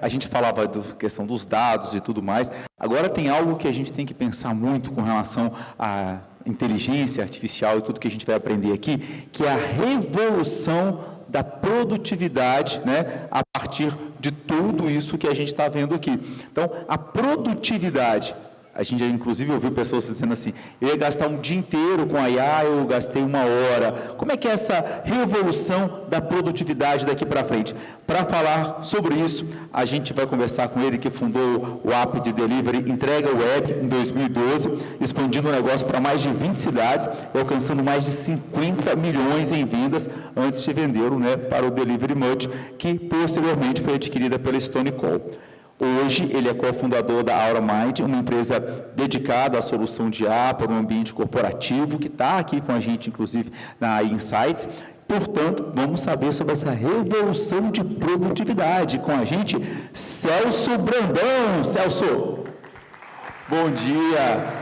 A gente falava da questão dos dados e tudo mais. Agora tem algo que a gente tem que pensar muito com relação à inteligência artificial e tudo que a gente vai aprender aqui, que é a revolução da produtividade, né, a partir de tudo isso que a gente está vendo aqui. Então, a produtividade, a gente inclusive ouviu pessoas dizendo assim, eu ia gastar um dia inteiro com a IA, eu gastei 1 hora. Como é que é essa revolução da produtividade daqui para frente? Para falar sobre isso, a gente vai conversar com ele, que fundou o app de delivery Entrega Web em 2012, expandindo o negócio para mais de 20 cidades, alcançando mais de 50 milhões em vendas, antes de vender, né, para o Delivery Much, que posteriormente foi adquirida pela Stone Call. Hoje, ele é cofundador da AuraMind, uma empresa dedicada à solução de IA para o ambiente corporativo, que está aqui com a gente, inclusive, na Insights. Portanto, vamos saber sobre essa revolução de produtividade. Com a gente, Celso Brandão. Celso, bom dia.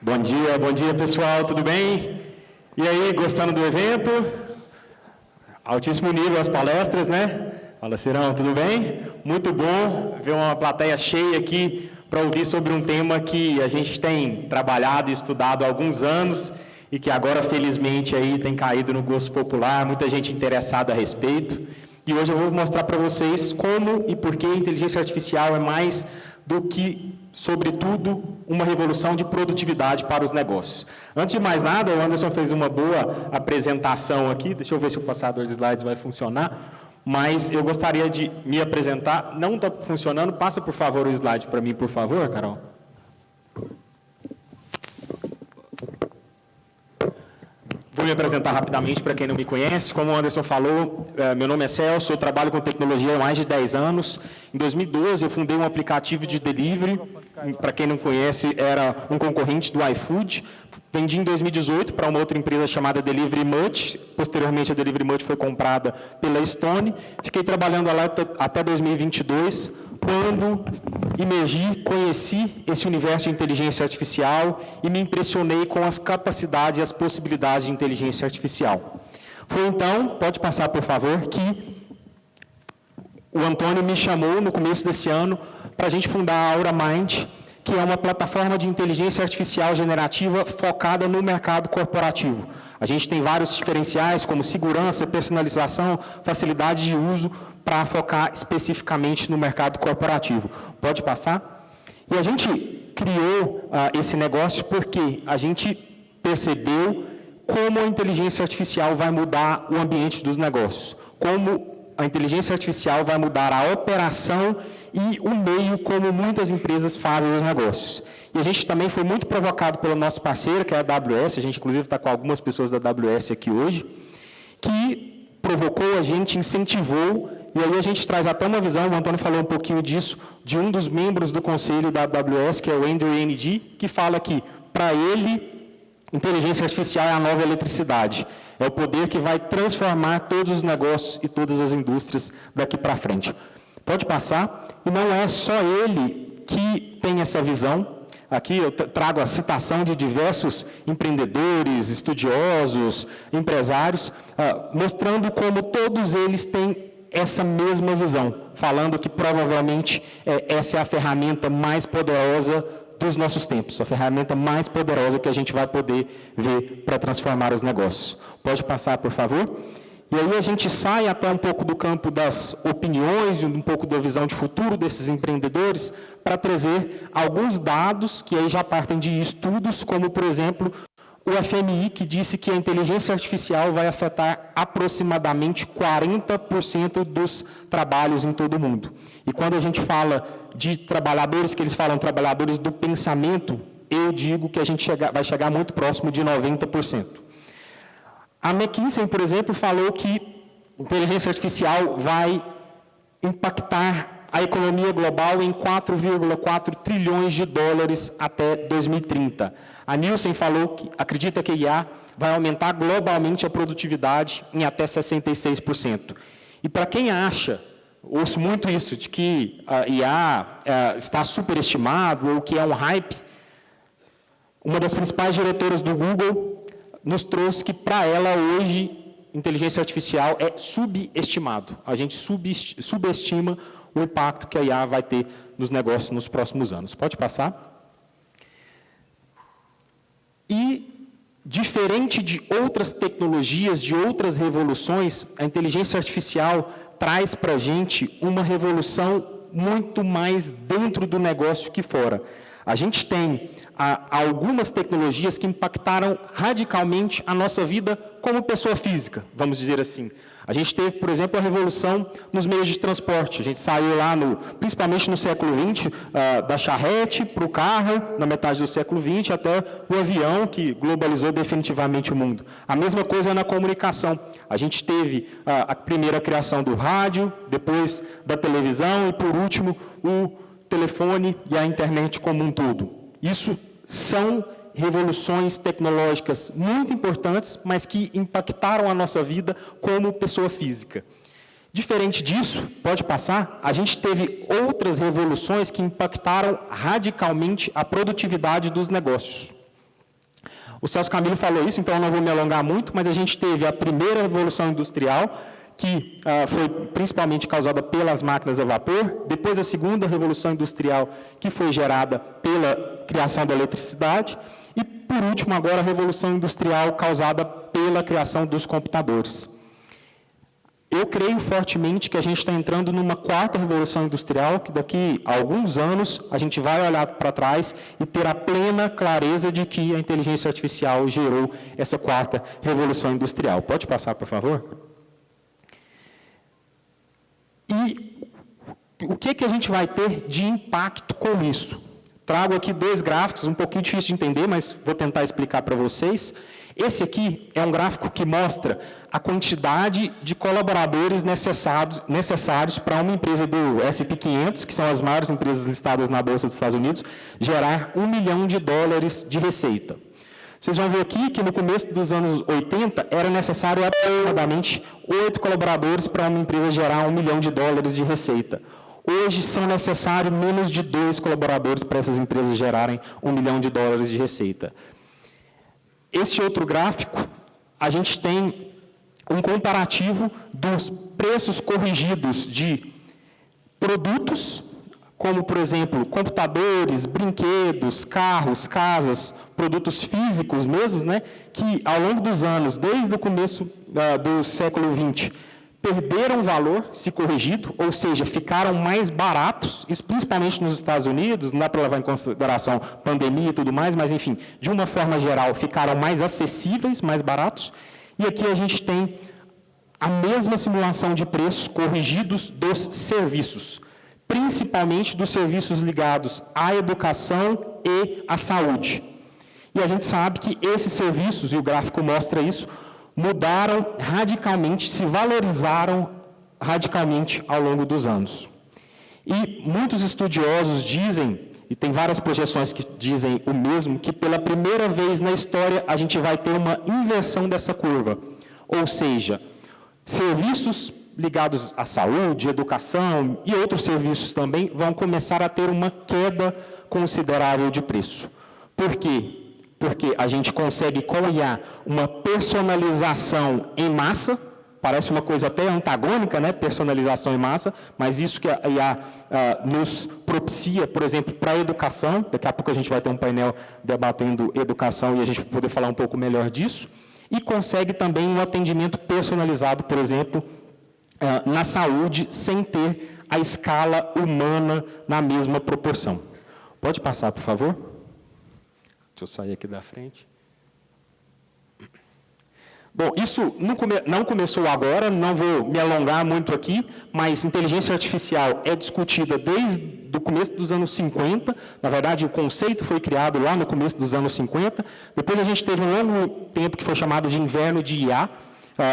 Bom dia, pessoal, tudo bem? E aí, gostando do evento? Altíssimo nível as palestras, né? Fala, Cirão, tudo bem? Muito bom ver uma plateia cheia aqui para ouvir sobre um tema que a gente tem trabalhado e estudado há alguns anos e que agora, felizmente, aí tem caído no gosto popular, muita gente interessada a respeito. E hoje eu vou mostrar para vocês como e por que a inteligência artificial é mais do que, sobretudo, uma revolução de produtividade para os negócios. Antes de mais nada, o Anderson fez uma boa apresentação aqui, deixa eu ver se o passador de slides vai funcionar, mas eu gostaria de me apresentar, não está funcionando, passa por favor o slide para mim, por favor, Carol. Vou me apresentar rapidamente para quem não me conhece. Como o Anderson falou, meu nome é Celso, eu trabalho com tecnologia há mais de 10 anos. Em 2012, eu fundei um aplicativo de delivery. Para quem não conhece, era um concorrente do iFood. Vendi em 2018 para uma outra empresa chamada Delivery Much. Posteriormente, a Delivery Much foi comprada pela Stone. Fiquei trabalhando lá até 2022, quando emergi, conheci esse universo de inteligência artificial e me impressionei com as capacidades e as possibilidades de inteligência artificial. Foi então, pode passar por favor, que o Antônio me chamou no começo desse ano para a gente fundar a AuraMind, que é uma plataforma de inteligência artificial generativa focada no mercado corporativo. A gente tem vários diferenciais, como segurança, personalização, facilidade de uso, para focar especificamente no mercado corporativo. Pode passar? E a gente criou esse negócio porque a gente percebeu como a inteligência artificial vai mudar o ambiente dos negócios, como a inteligência artificial vai mudar a operação e o meio como muitas empresas fazem os negócios. E a gente também foi muito provocado pelo nosso parceiro, que é a AWS, a gente inclusive está com algumas pessoas da AWS aqui hoje, que provocou a gente, incentivou, e aí a gente traz até uma visão, o Antônio falou um pouquinho disso, de um dos membros do conselho da AWS, que é o Andrew Ng, que fala que, para ele, inteligência artificial é a nova eletricidade. É o poder que vai transformar todos os negócios e todas as indústrias daqui para frente. Pode passar. E não é só ele que tem essa visão. Aqui eu trago a citação de diversos empreendedores, estudiosos, empresários, mostrando como todos eles têm essa mesma visão, falando que provavelmente essa é a ferramenta mais poderosa dos nossos tempos, a ferramenta mais poderosa que a gente vai poder ver para transformar os negócios. Pode passar, por favor? E aí a gente sai até um pouco do campo das opiniões, um pouco da visão de futuro desses empreendedores, para trazer alguns dados que aí já partem de estudos, como, por exemplo, o FMI, que disse que a inteligência artificial vai afetar aproximadamente 40% dos trabalhos em todo o mundo. E quando a gente fala de trabalhadores, que eles falam trabalhadores do pensamento, eu digo que a gente vai chegar muito próximo de 90%. A McKinsey, por exemplo, falou que a inteligência artificial vai impactar a economia global em 4,4 trilhões de dólares até 2030. A Nielsen falou que acredita que a IA vai aumentar globalmente a produtividade em até 66%. E para quem acha, ouço muito isso, de que a IA está superestimado ou que é um hype, uma das principais diretoras do Google nos trouxe que, para ela, hoje, inteligência artificial é subestimado. A gente subestima o impacto que a IA vai ter nos negócios nos próximos anos. Pode passar? E, diferente de outras tecnologias, de outras revoluções, a inteligência artificial traz para a gente uma revolução muito mais dentro do negócio que fora. A gente tem algumas tecnologias que impactaram radicalmente a nossa vida como pessoa física, vamos dizer assim. A gente teve, por exemplo, a revolução nos meios de transporte. A gente saiu lá, principalmente no século XX, da charrete para o carro, na metade do século XX, até o avião, que globalizou definitivamente o mundo. A mesma coisa na comunicação. A gente teve a primeira criação do rádio, depois da televisão e, por último, o telefone e a internet como um todo. Isso são revoluções tecnológicas muito importantes, mas que impactaram a nossa vida como pessoa física. Diferente disso, pode passar, a gente teve outras revoluções que impactaram radicalmente a produtividade dos negócios. O Celso Camilo falou isso, então eu não vou me alongar muito, mas a gente teve a primeira revolução industrial, que foi principalmente causada pelas máquinas a vapor, depois a segunda revolução industrial, que foi gerada pela criação da eletricidade, e, por último, agora a revolução industrial causada pela criação dos computadores. Eu creio fortemente que a gente está entrando numa quarta revolução industrial, que daqui a alguns anos a gente vai olhar para trás e ter a plena clareza de que a inteligência artificial gerou essa quarta revolução industrial. Pode passar, por favor? E o que a gente vai ter de impacto com isso? Trago aqui dois gráficos, um pouquinho difícil de entender, mas vou tentar explicar para vocês. Esse aqui é um gráfico que mostra a quantidade de colaboradores necessários para uma empresa do S&P 500, que são as maiores empresas listadas na Bolsa dos Estados Unidos, gerar $1 milhão de receita. Vocês vão ver aqui que no começo dos anos 80 era necessário aproximadamente 8 colaboradores para uma empresa gerar $1 milhão de receita. Hoje são necessários menos de 2 colaboradores para essas empresas gerarem $1 milhão de receita. Esse outro gráfico, a gente tem um comparativo dos preços corrigidos de produtos, como, por exemplo, computadores, brinquedos, carros, casas, produtos físicos mesmos, né, que ao longo dos anos, desde o começo do século XX, perderam valor se corrigido, ou seja, ficaram mais baratos, isso principalmente nos Estados Unidos, não dá para levar em consideração pandemia e tudo mais, mas, enfim, de uma forma geral, ficaram mais acessíveis, mais baratos, e aqui a gente tem a mesma simulação de preços corrigidos dos serviços, principalmente dos serviços ligados à educação e à saúde. E a gente sabe que esses serviços, e o gráfico mostra isso, mudaram radicalmente, se valorizaram radicalmente ao longo dos anos. E muitos estudiosos dizem, e tem várias projeções que dizem o mesmo, que pela primeira vez na história a gente vai ter uma inversão dessa curva. Ou seja, serviços ligados à saúde, educação e outros serviços também vão começar a ter uma queda considerável de preço. Por quê? Porque a gente consegue, com a IA, uma personalização em massa, parece uma coisa até antagônica, né? Personalização em massa, mas isso que a IA nos propicia, por exemplo, para a educação, daqui a pouco a gente vai ter um painel debatendo educação e a gente vai poder falar um pouco melhor disso, e consegue também um atendimento personalizado, por exemplo, na saúde, sem ter a escala humana na mesma proporção. Pode passar, por favor? Deixa eu sair aqui da frente. Bom, isso não começou agora, não vou me alongar muito aqui, mas inteligência artificial é discutida desde o começo dos anos 50. Na verdade, o conceito foi criado lá no começo dos anos 50. Depois a gente teve um longo tempo que foi chamado de inverno de IA,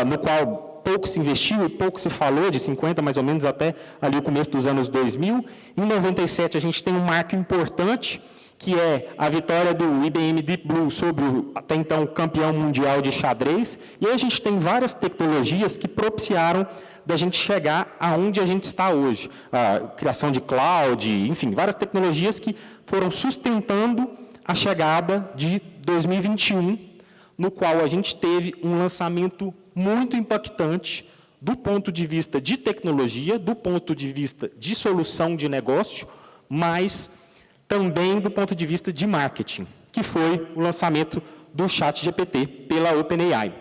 no qual pouco se investiu e pouco se falou, de 50 mais ou menos até ali o começo dos anos 2000. Em 97 a gente tem um marco importante, que é a vitória do IBM Deep Blue sobre o, até então, campeão mundial de xadrez. E aí a gente tem várias tecnologias que propiciaram da gente chegar aonde a gente está hoje. A criação de cloud, enfim, várias tecnologias que foram sustentando a chegada de 2021, no qual a gente teve um lançamento muito impactante do ponto de vista de tecnologia, do ponto de vista de solução de negócio, mas também do ponto de vista de marketing, que foi o lançamento do ChatGPT pela OpenAI.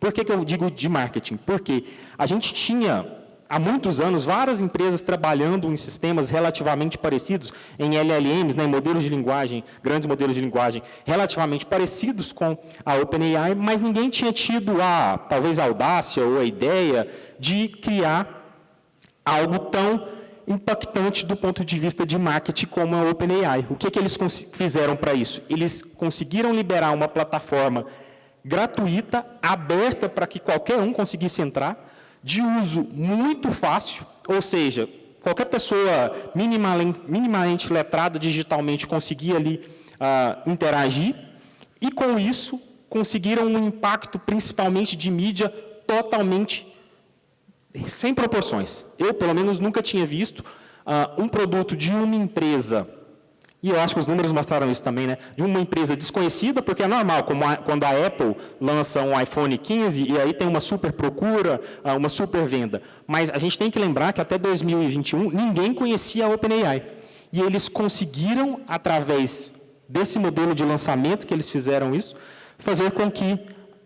Por que eu digo de marketing? Porque a gente tinha, há muitos anos, várias empresas trabalhando em sistemas relativamente parecidos, em LLMs, né, em modelos de linguagem, grandes modelos de linguagem, relativamente parecidos com a OpenAI, mas ninguém tinha tido talvez a audácia ou a ideia de criar algo tão impactante do ponto de vista de marketing como a OpenAI. O que eles fizeram para isso? Eles conseguiram liberar uma plataforma gratuita, aberta para que qualquer um conseguisse entrar, de uso muito fácil, ou seja, qualquer pessoa minimamente letrada digitalmente conseguia ali interagir, e com isso conseguiram um impacto principalmente de mídia totalmente sem proporções. Eu, pelo menos, nunca tinha visto um produto de uma empresa, e eu acho que os números mostraram isso também, né? De uma empresa desconhecida, porque é normal, quando a Apple lança um iPhone 15, e aí tem uma super procura, uma super venda. Mas a gente tem que lembrar que até 2021, ninguém conhecia a OpenAI. E eles conseguiram, através desse modelo de lançamento que eles fizeram isso, fazer com que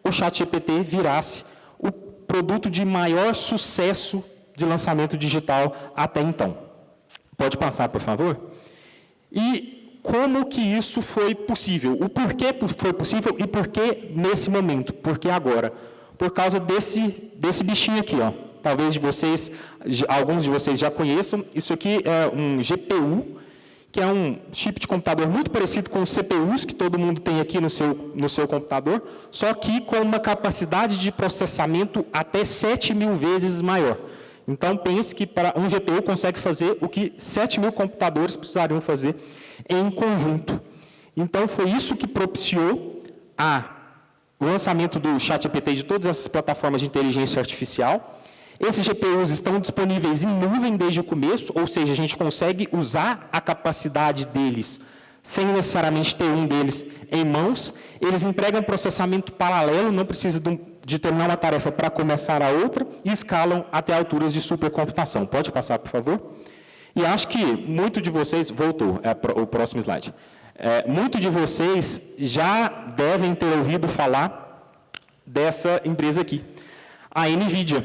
o ChatGPT virasse o produto de maior sucesso de lançamento digital até então. Pode passar, por favor? E como que isso foi possível? O porquê foi possível e por que nesse momento? Por que agora? Por causa desse bichinho aqui, ó. Talvez alguns de vocês já conheçam. Isso aqui é um GPU, que é um chip de computador muito parecido com os CPUs que todo mundo tem aqui no seu computador, só que com uma capacidade de processamento até 7.000 vezes maior. Então, pense que para um GPU consegue fazer o que 7.000 computadores precisariam fazer em conjunto. Então, foi isso que propiciou o lançamento do ChatGPT de todas essas plataformas de inteligência artificial. Esses GPUs estão disponíveis em nuvem desde o começo, ou seja, a gente consegue usar a capacidade deles sem necessariamente ter um deles em mãos. Eles empregam processamento paralelo, não precisa de terminar uma tarefa para começar a outra, e escalam até alturas de supercomputação. Pode passar, por favor? E acho que muito de vocês... Voltou, o próximo slide. Muito de vocês já devem ter ouvido falar dessa empresa aqui, a NVIDIA.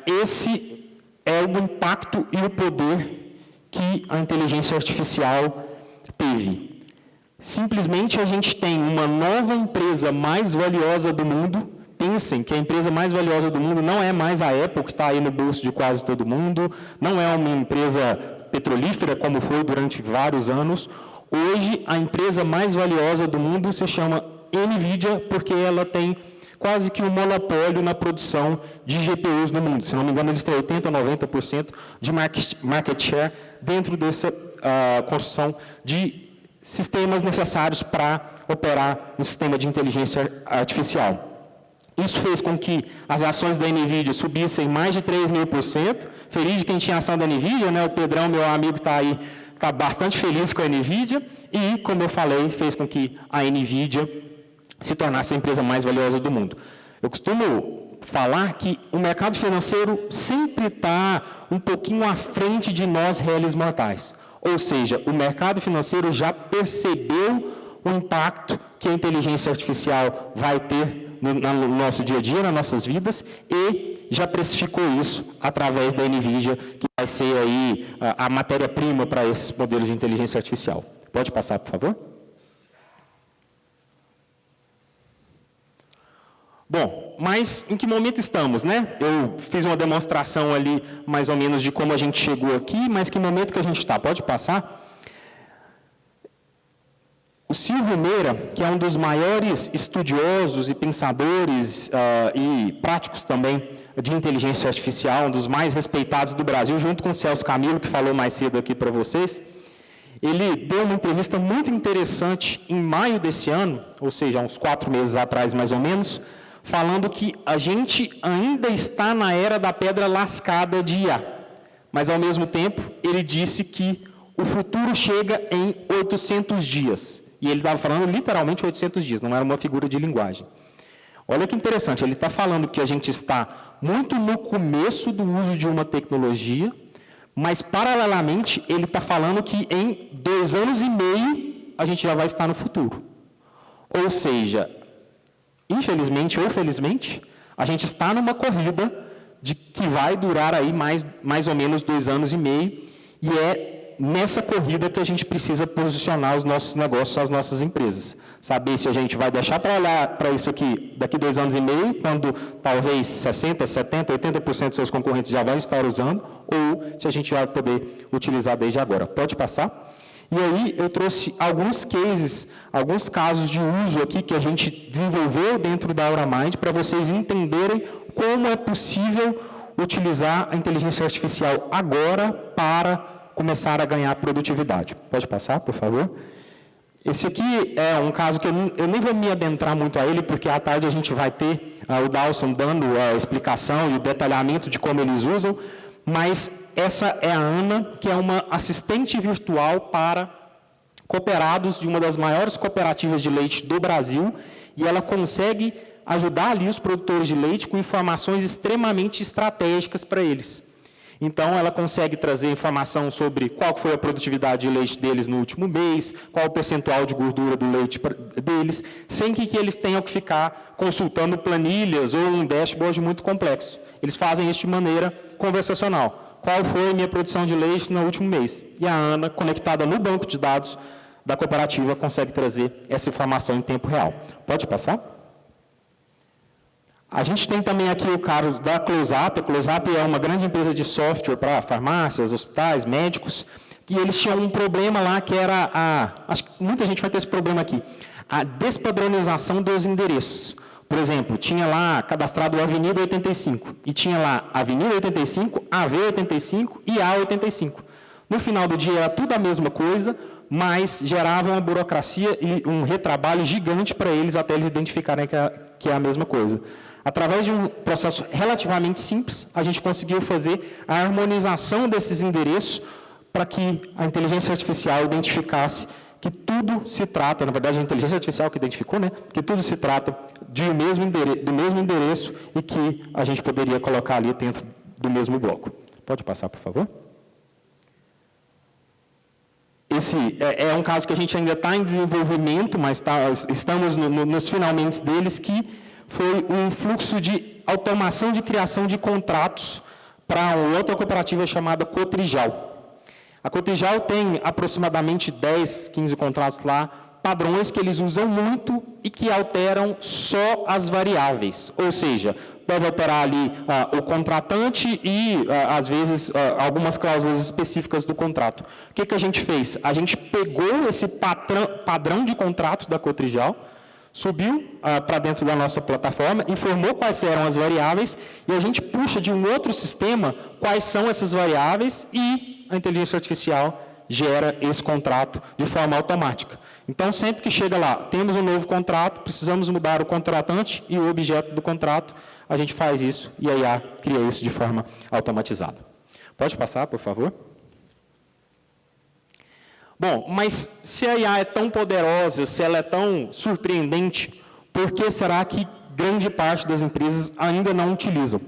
Esse é o impacto e o poder que a inteligência artificial teve. Simplesmente a gente tem uma nova empresa mais valiosa do mundo. Pensem que a empresa mais valiosa do mundo não é mais a Apple, que está aí no bolso de quase todo mundo, não é uma empresa petrolífera, como foi durante vários anos. Hoje, a empresa mais valiosa do mundo se chama NVIDIA, porque ela tem quase que um monopólio na produção de GPUs no mundo. Se não me engano, eles têm 80% a 90% de market share dentro dessa construção de sistemas necessários para operar um sistema de inteligência artificial. Isso fez com que as ações da NVIDIA subissem mais de 3.000%. Feliz de quem tinha ação da NVIDIA, né? O Pedrão, meu amigo, está aí, está bastante feliz com a NVIDIA. E, como eu falei, fez com que a NVIDIA se tornasse a empresa mais valiosa do mundo. Eu costumo falar que o mercado financeiro sempre está um pouquinho à frente de nós, réis mortais. Ou seja, o mercado financeiro já percebeu o impacto que a inteligência artificial vai ter no nosso dia a dia, nas nossas vidas, e já precificou isso através da NVIDIA, que vai ser aí a matéria-prima para esses modelos de inteligência artificial. Pode passar, por favor? Bom, mas em que momento estamos, né? Eu fiz uma demonstração ali, mais ou menos, de como a gente chegou aqui, mas que momento que a gente está? Pode passar? O Silvio Meira, que é um dos maiores estudiosos e pensadores e práticos também de inteligência artificial, um dos mais respeitados do Brasil, junto com o Celso Camilo, que falou mais cedo aqui para vocês, ele deu uma entrevista muito interessante em maio desse ano, ou seja, uns 4 meses atrás, mais ou menos, falando que a gente ainda está na era da pedra lascada de IA. Mas, ao mesmo tempo, ele disse que o futuro chega em 800 dias. E ele estava falando literalmente 800 dias, não era uma figura de linguagem. Olha que interessante, ele está falando que a gente está muito no começo do uso de uma tecnologia, mas, paralelamente, ele está falando que em 2 anos e meio a gente já vai estar no futuro. Ou seja, infelizmente ou felizmente, a gente está numa corrida que vai durar aí mais ou menos 2 anos e meio, e é nessa corrida que a gente precisa posicionar os nossos negócios, as nossas empresas. Saber se a gente vai deixar para olhar para isso aqui daqui 2 anos e meio, quando talvez 60%, 70%, 80% dos seus concorrentes já vão estar usando, ou se a gente vai poder utilizar desde agora. Pode passar? E aí eu trouxe alguns cases, alguns casos de uso aqui que a gente desenvolveu dentro da AuraMind para vocês entenderem como é possível utilizar a inteligência artificial agora para começar a ganhar produtividade. Pode passar, por favor? Esse aqui é um caso que eu nem vou me adentrar muito a ele, porque à tarde a gente vai ter o Dawson dando a explicação e o detalhamento de como eles usam, mas essa é a Ana, que é uma assistente virtual para cooperados de uma das maiores cooperativas de leite do Brasil, e ela consegue ajudar ali os produtores de leite com informações extremamente estratégicas para eles. Então, ela consegue trazer informação sobre qual foi a produtividade de leite deles no último mês, qual o percentual de gordura do leite deles, sem que eles tenham que ficar consultando planilhas ou um dashboard muito complexo. Eles fazem isso de maneira conversacional. Qual foi a minha produção de leite no último mês? E a Ana, conectada no banco de dados da cooperativa, consegue trazer essa informação em tempo real. Pode passar? A gente tem também aqui o caso da CloseUp. A CloseUp é uma grande empresa de software para farmácias, hospitais, médicos, e eles tinham um problema lá que era acho que muita gente vai ter esse problema aqui, a despadronização dos endereços. Por exemplo, tinha lá cadastrado a Avenida 85, e tinha lá Avenida 85, AV 85 e A85. No final do dia era tudo a mesma coisa, mas gerava uma burocracia e um retrabalho gigante para eles, até eles identificarem que é a mesma coisa. Através de um processo relativamente simples, a gente conseguiu fazer a harmonização desses endereços para que a inteligência artificial identificasse que tudo se trata, na verdade a inteligência artificial que identificou, né, que tudo se trata do mesmo endereço e que a gente poderia colocar ali dentro do mesmo bloco. Pode passar, por favor? Esse é um caso que a gente ainda está em desenvolvimento, mas estamos nos finalmente deles, que foi um fluxo de automação de criação de contratos para uma outra cooperativa chamada Cotrijal. A Cotrijal tem aproximadamente 10, 15 contratos lá, padrões que eles usam muito e que alteram só as variáveis. Ou seja, deve alterar ali o contratante e, às vezes, algumas cláusulas específicas do contrato. O que a gente fez? A gente pegou esse padrão de contrato da Cotrijal, subiu para dentro da nossa plataforma, informou quais eram as variáveis, e a gente puxa de um outro sistema quais são essas variáveis e a inteligência artificial gera esse contrato de forma automática. Então, sempre que chega lá, temos um novo contrato, precisamos mudar o contratante e o objeto do contrato, a gente faz isso e a IA cria isso de forma automatizada. Pode passar, por favor? Bom, mas se a IA é tão poderosa, se ela é tão surpreendente, por que será que grande parte das empresas ainda não utilizam?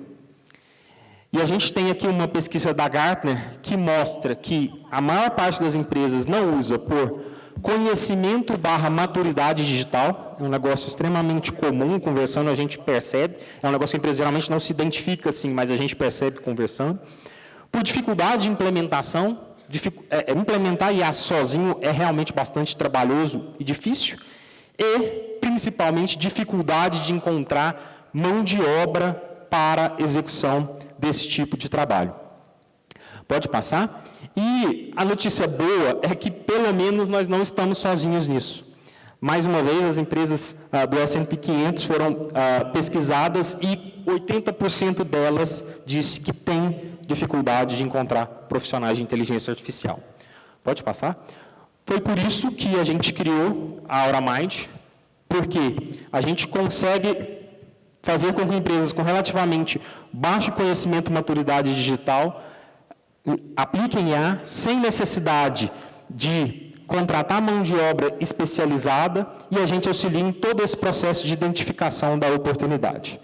E a gente tem aqui uma pesquisa da Gartner que mostra que a maior parte das empresas não usa por conhecimento / maturidade digital, é um negócio extremamente comum, conversando a gente percebe, é um negócio que a empresa geralmente não se identifica assim, mas a gente percebe conversando, por dificuldade de implementação. Implementar IA sozinho é realmente bastante trabalhoso e difícil, e, principalmente, dificuldade de encontrar mão de obra para execução desse tipo de trabalho. Pode passar? E a notícia boa é que, pelo menos, nós não estamos sozinhos nisso. Mais uma vez, as empresas do S&P 500 foram pesquisadas e 80% delas diz que tem dificuldade de encontrar profissionais de inteligência artificial. Pode passar? Foi por isso que a gente criou a AuraMind, porque a gente consegue fazer com que empresas com relativamente baixo conhecimento e maturidade digital apliquem IA sem necessidade de contratar mão de obra especializada e a gente auxilia em todo esse processo de identificação da oportunidade.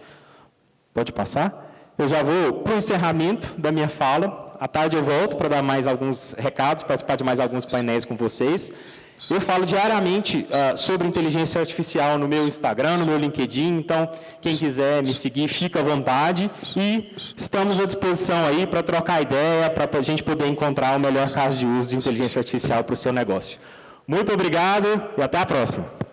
Pode passar? Eu já vou para o encerramento da minha fala. À tarde eu volto para dar mais alguns recados, participar de mais alguns painéis com vocês. Eu falo diariamente sobre inteligência artificial no meu Instagram, no meu LinkedIn, então quem quiser me seguir, fica à vontade e estamos à disposição aí para trocar ideia, para a gente poder encontrar o melhor caso de uso de inteligência artificial para o seu negócio. Muito obrigado e até a próxima.